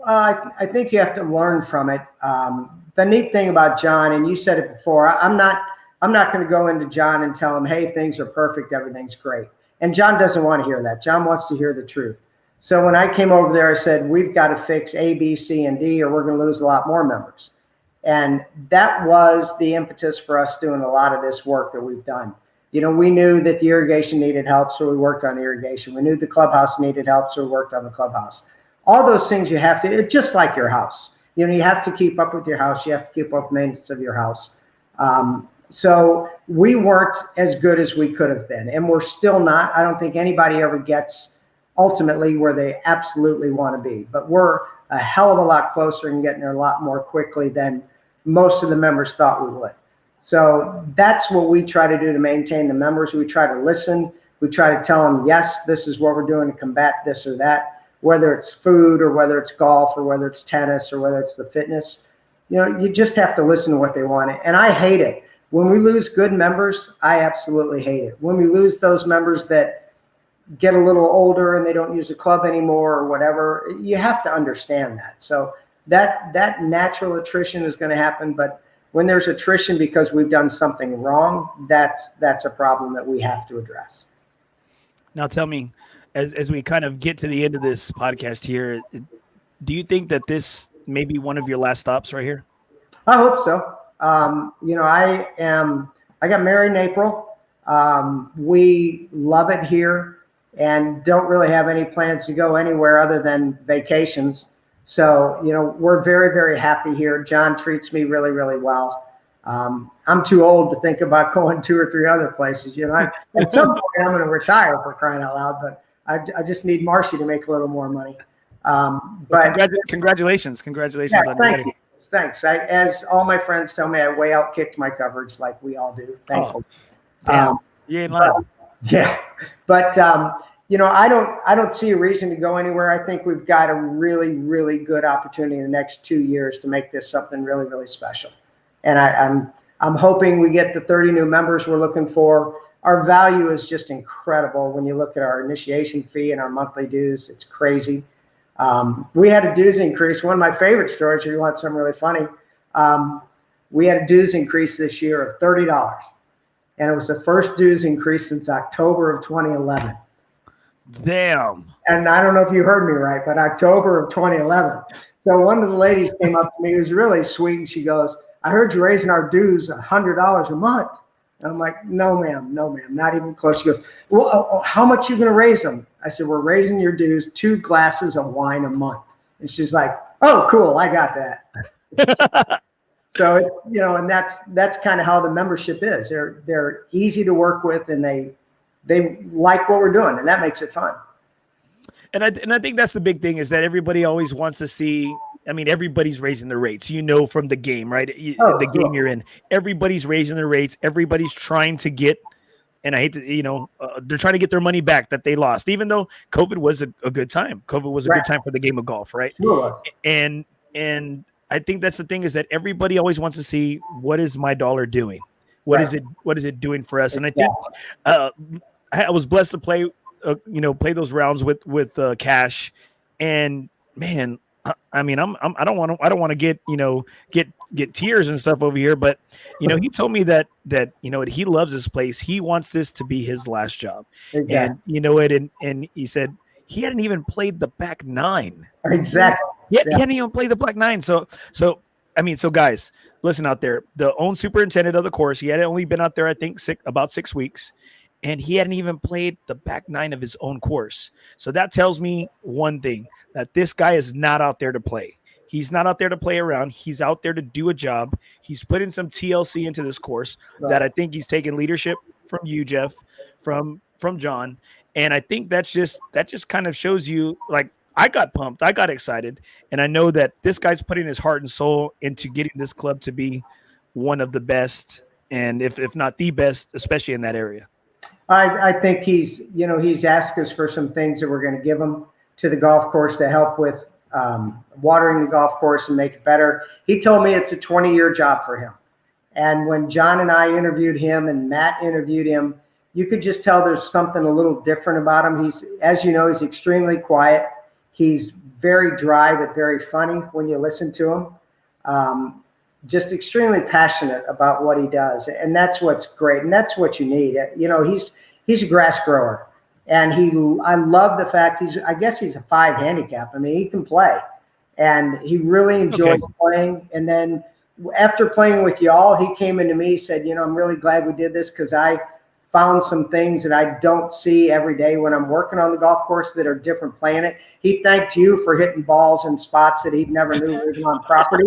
I think you have to learn from it. The neat thing about John, and you said it before, I'm not going to go into John and tell him, hey, things are perfect, everything's great. And John doesn't want to hear that. John wants to hear the truth. So when I came over there, I said, we've got to fix A, B, C, and D, or we're going to lose a lot more members. And that was the impetus for us doing a lot of this work that we've done. We knew that the irrigation needed help, so we worked on the irrigation. We knew the clubhouse needed help, so we worked on the clubhouse. All those things you have to, just like your house. You have to keep up with your house. You have to keep up with maintenance of your house. So we weren't as good as we could have been, and we're still not. I don't think anybody ever gets ultimately where they absolutely want to be, but we're a hell of a lot closer and getting there a lot more quickly than most of the members thought we would. So that's what we try to do to maintain the members. We try to listen. We try to tell them, yes, this is what we're doing to combat this or that, whether it's food or whether it's golf or whether it's tennis or whether it's the fitness. You just have to listen to what they want. And I hate it. When we lose good members, I absolutely hate it. When we lose those members that get a little older and they don't use a club anymore or whatever, you have to understand that. So that natural attrition is going to happen. But when there's attrition because we've done something wrong, that's a problem that we have to address. Now tell me, as we kind of get to the end of this podcast here, do you think that this may be one of your last stops right here? I hope so. I got married in April. We love it here and don't really have any plans to go anywhere other than vacations. So, we're very, very happy here. John treats me really, really well. I'm too old to think about going 2 or 3 other places. At some point I'm going to retire, for crying out loud, but I just need Marcy to make a little more money. But congratulations. Yeah, thank you. Thanks. As all my friends tell me, I way out kicked my coverage like we all do. Thankfully. You ain't lying. But I don't see a reason to go anywhere. I think we've got a really, really good opportunity in the next 2 years to make this something really, really special. And I'm hoping we get the 30 new members we're looking for. Our value is just incredible when you look at our initiation fee and our monthly dues. It's crazy. We had a dues increase. One of my favorite stories, if you want something really funny, we had a dues increase this year of $30. And it was the first dues increase since October of 2011. Damn. And I don't know if you heard me right, but October of 2011. So one of the ladies came up to me, who was really sweet, and she goes, I heard you're raising our dues $100 a month. And I'm like, no, ma'am, not even close. She goes, well, how much are you going to raise them? I said, we're raising your dues 2 glasses of wine a month. And she's like, oh, cool, I got that. So, and that's kind of how the membership is. They're easy to work with, and they like what we're doing, and that makes it fun. And I think that's the big thing, is that everybody always wants to see. I mean, everybody's raising their rates, from the game, right? The game you're in, everybody's raising their rates. Everybody's trying to get, and I hate to, they're trying to get their money back that they lost, even though COVID was a good time. COVID was a good time for the game of golf, right? Sure. And I think that's the thing, is that everybody always wants to see, what is my dollar doing? What is it doing for us? And I think I was blessed to play those rounds with Cash, and man, I mean, I don't want to get tears and stuff over here, but he told me that he loves this place. He wants this to be his last job. Exactly. And and he said he hadn't even played the back 9. Exactly. He hadn't even played the black 9. So guys, listen out there, the own superintendent of the course, he had only been out there, I think, about 6 weeks, and he hadn't even played the back nine of his own course. So that tells me one thing, that this guy is not out there to play. He's not out there to play around. He's out there to do a job. He's putting some TLC into this course that I think he's taking leadership from you, Jeff, from John. And I think that just kind of shows you, like, I got pumped. I got excited. And I know that this guy's putting his heart and soul into getting this club to be one of the best, and if not the best, especially in that area. I think he's asked us for some things that we're going to give him to the golf course to help with watering the golf course and make it better. He told me it's a 20-year job for him. And when John and I interviewed him and Matt interviewed him, you could just tell there's something a little different about him. He's, as you know, he's extremely quiet. He's very dry, but very funny when you listen to him. Just extremely passionate about what he does. And that's what's great. And that's what you need. You know, he's a grass grower. And I love the fact I guess he's a 5 handicap. I mean, he can play. And he really enjoyed playing. And then after playing with y'all, he came into me, said, you know, I'm really glad we did this because I found some things that I don't see every day when I'm working on the golf course that are different playing it. He thanked you for hitting balls in spots that he never knew were on property.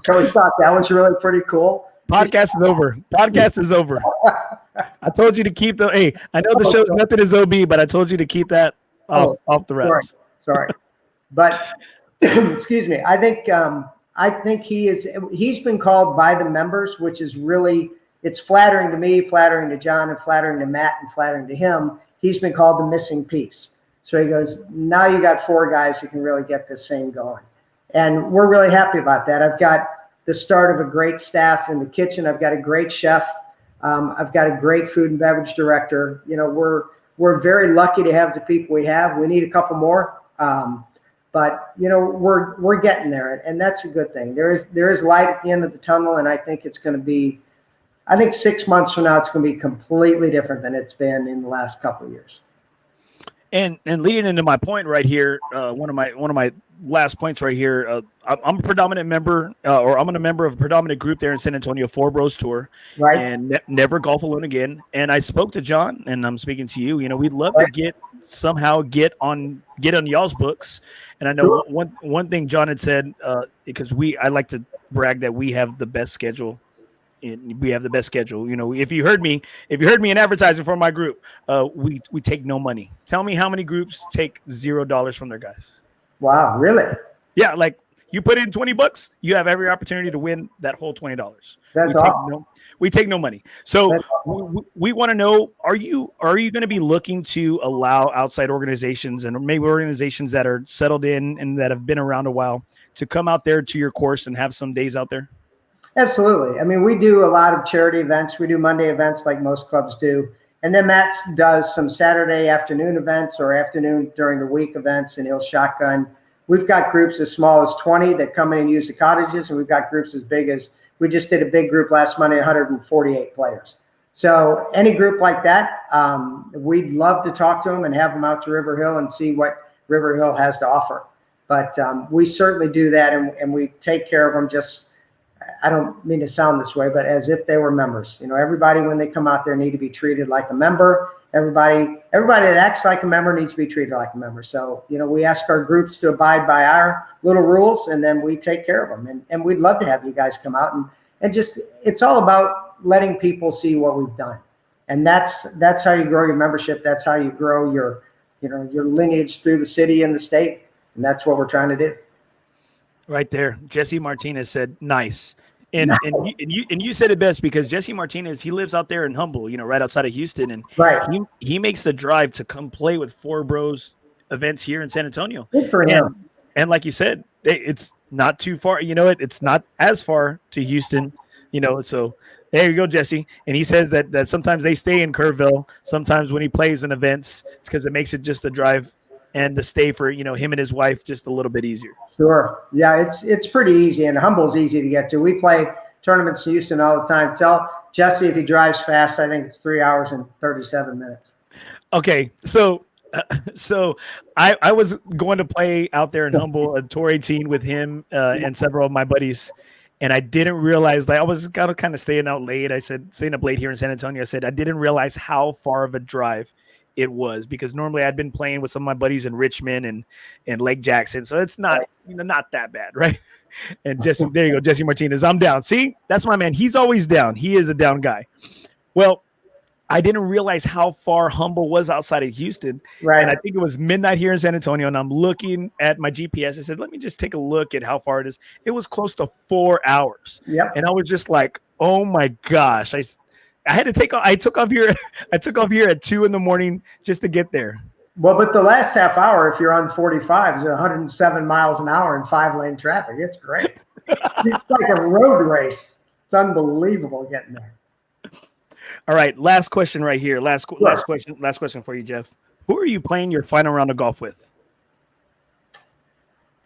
So he thought that was really pretty cool. Podcast is over. Podcast is over. I told you to keep the. Hey, I know the show's nothing is OB, but I told you to keep that off the wraps. Sorry. But excuse me. I think he's been called by the members, which is really, it's flattering to me, flattering to John, and flattering to Matt, and flattering to him. He's been called the missing piece. So he goes, now you got 4 guys who can really get this thing going. And we're really happy about that. I've got the start of a great staff in the kitchen. I've got a great chef. I've got a great food and beverage director. You know, we're very lucky to have the people we have. We need a couple more. But you know, we're getting there, and that's a good thing. There is light at the end of the tunnel, and I think it's going to be, I think 6 months from now, it's going to be completely different than it's been in the last couple of years. And leading into my point right here, one of my last points right here, I'm a predominant member, or I'm a member of a predominant group there in San Antonio, FOREBROS Tour, right? And never golf alone again. And I spoke to John, and I'm speaking to you. You know, we'd love to get on y'all's books. And I know one thing John had said, because I like to brag that we have the best schedule. We have the best schedule. You know, if you heard me in advertising for my group, we take no money. Tell me how many groups take $0 from their guys. Wow, really? Yeah, like you put in $20, you have every opportunity to win that whole $20. That's awesome. We take no money. So we want to know: Are you going to be looking to allow outside organizations and maybe organizations that are settled in and that have been around a while to come out there to your course and have some days out there? Absolutely. I mean, we do a lot of charity events. We do Monday events like most clubs do. And then Matt does some Saturday afternoon events or afternoon during the week events, and he'll shotgun. We've got groups as small as 20 that come in and use the cottages, and we've got groups as big as, we just did a big group last Monday, 148 players. So any group like that, we'd love to talk to them and have them out to Riverhill and see what Riverhill has to offer. But we certainly do that, and we take care of them just, I don't mean to sound this way, but as if they were members. You know, everybody when they come out there need to be treated like a member. Everybody that acts like a member needs to be treated like a member. So, you know, we ask our groups to abide by our little rules, and then we take care of them. And we'd love to have you guys come out and just, it's all about letting people see what we've done. And that's how you grow your membership. That's how you grow your lineage through the city and the state. And that's what we're trying to do. Right there. Jesse Martinez said, nice. And you said it best, because Jesse Martinez, he lives out there in Humble, you know, right outside of Houston. And he makes the drive to come play with FOREBROS events here in San Antonio. Good for him. And like you said, it's not too far. You know, it's not as far to Houston, you know, so there you go, Jesse. And he says that sometimes they stay in Kerrville. Sometimes when he plays in events, it's because it makes it just the drive and the stay for, you know, him and his wife just a little bit easier. Sure. Yeah, it's pretty easy, and Humble's easy to get to. We play tournaments in Houston all the time. Tell Jesse if he drives fast, I think it's 3 hours and 37 minutes. Okay, so I was going to play out there in Humble, a Tour 18 with him and several of my buddies, And I didn't realize, like, I was kind of staying out late. I said, staying up late here in San Antonio. I said, I didn't realize how far of a drive it was, because normally I'd been playing with some of my buddies in Richmond and Lake Jackson. So it's not, not that bad. Right. And Jesse, there you go. Jesse Martinez. I'm down. See, that's my man. He's always down. He is a down guy. Well, I didn't realize how far Humble was outside of Houston. Right. And I think it was midnight here in San Antonio, and I'm looking at my GPS. I said, let me just take a look at how far it is. It was close to 4 hours. Yep. And I was just like, oh my gosh. I had to take off. I took off here at 2 a.m. just to get there. Well, but the last half hour, if you're on 45, is 107 miles an hour in 5-lane traffic. It's great. It's like a road race. It's unbelievable getting there. All right, last question right here. Last question for you, Jeff. Who are you playing your final round of golf with?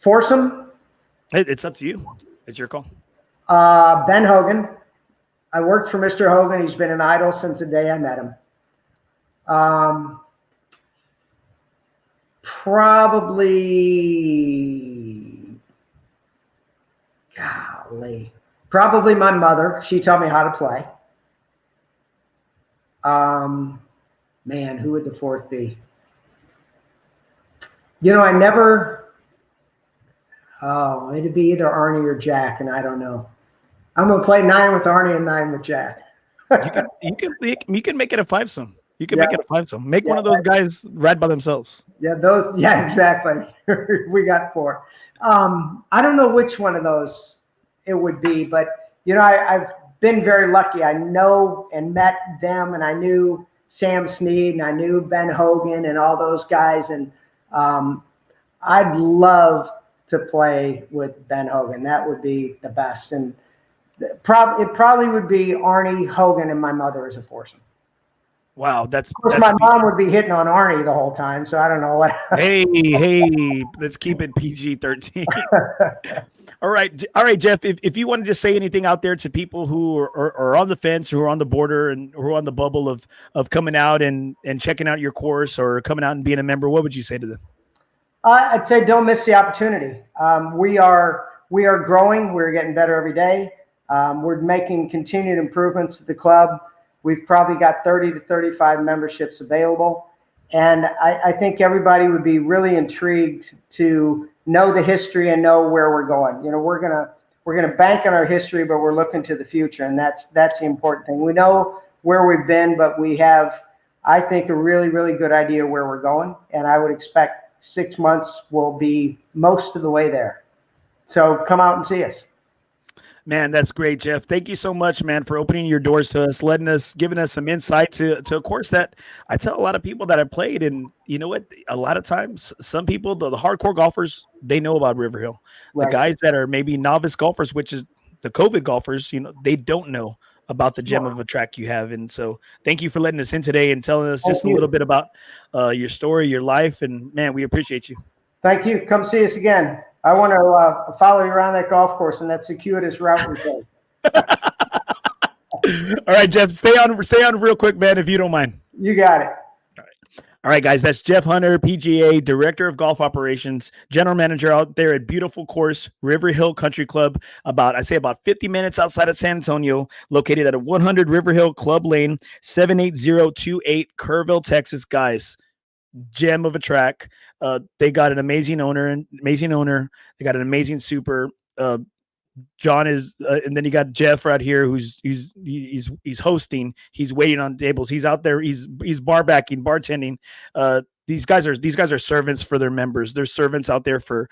Foursome? It's up to you. It's your call. Ben Hogan. I worked for Mr. Hogan. He's been an idol since the day I met him. Probably my mother. She taught me how to play. Man, who would the fourth be? It'd be either Arnie or Jack, and I don't know. I'm gonna play 9 with Arnie and 9 with Jack. you can make it a fivesome. You can make it a fivesome. Make one of those guys ride by themselves. Yeah, exactly. We got 4. I don't know which one of those it would be, but I've been very lucky. I know and met them, and I knew Sam Snead, and I knew Ben Hogan and all those guys, and I'd love to play with Ben Hogan. That would be the best. And it probably would be Arnie, Hogan, and my mother as a foursome. Wow, of course, my mom would be hitting on Arnie the whole time, so I don't know what. Hey, let's keep it PG-13. All right, Jeff. If you want to just say anything out there to people who are on the fence, who are on the border, and who are on the bubble of coming out and checking out your course or coming out and being a member, what would you say to them? I'd say don't miss the opportunity. We are growing. We're getting better every day. We're making continued improvements to the club. We've probably got 30 to 35 memberships available. And I think everybody would be really intrigued to know the history and know where we're going. We're gonna bank on our history, but we're looking to the future, and that's the important thing. We know where we've been, but we have, I think, a really, really good idea where we're going. And I would expect 6 months will be most of the way there. So come out and see us. Man, that's great, Jeff. Thank you so much, man, for opening your doors to us, giving us some insight to a course that I tell a lot of people that have played. And you know what? A lot of times, some people, the hardcore golfers, they know about Riverhill. Right. The guys that are maybe novice golfers, which is the COVID golfers, they don't know about the gem of a track you have. And so thank you for letting us in today and telling us just a little bit about your story, your life. And man, we appreciate you. Thank you. Come see us again. I want to follow you around that golf course and that circuitous route we take. All right, Jeff, stay on real quick, man, if you don't mind. You got it. All right, guys, that's Jeff Hunter, PGA, Director of Golf Operations, General Manager out there at beautiful course, Riverhill Country Club, about 50 minutes outside of San Antonio, located at 100 Riverhill Club Lane, 78028, Kerrville, Texas. Guys, gem of a track. They got an amazing owner. They got an amazing super. John is, and then you got Jeff right here, who's he's hosting. He's waiting on tables. He's out there. He's bar backing, bartending. These guys are servants for their members. They're servants out there for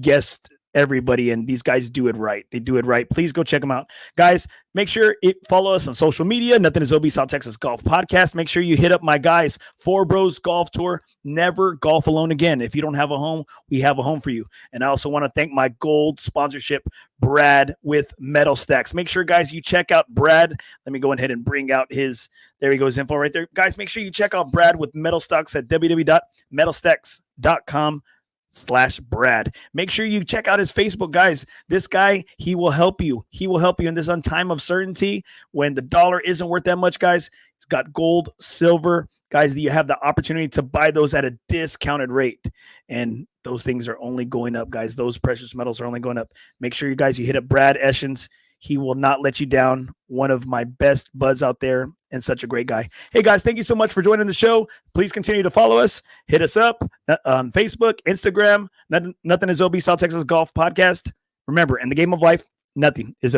guests, everybody, and these guys do it right. They do it right. Please go check them out, guys. Make sure follow us on social media. Nothing is OB South Texas Golf Podcast. Make sure you hit up my guys, FOREBROS Golf Tour. Never golf alone again. If you don't have a home, we have a home for you. And I also want to thank my gold sponsorship, Brad with Metal Stacks. Make sure, guys, you check out Brad. Let me go ahead and bring out there he goes, info right there. Guys, make sure you check out Brad with Metal Stacks at www.metalstacks.com/Brad. Make sure you check out his Facebook, guys. This guy, he will help you. He will help you in this time of certainty when the dollar isn't worth that much, guys. He's got gold, silver, guys. You have the opportunity to buy those at a discounted rate. And those things are only going up, guys. Those precious metals are only going up. Make sure you hit up Brad Eschens. He will not let you down. One of my best buds out there and such a great guy. Hey, guys, thank you so much for joining the show. Please continue to follow us. Hit us up on Facebook, Instagram. Nothing is OB South Texas Golf Podcast. Remember, in the game of life, nothing is OB.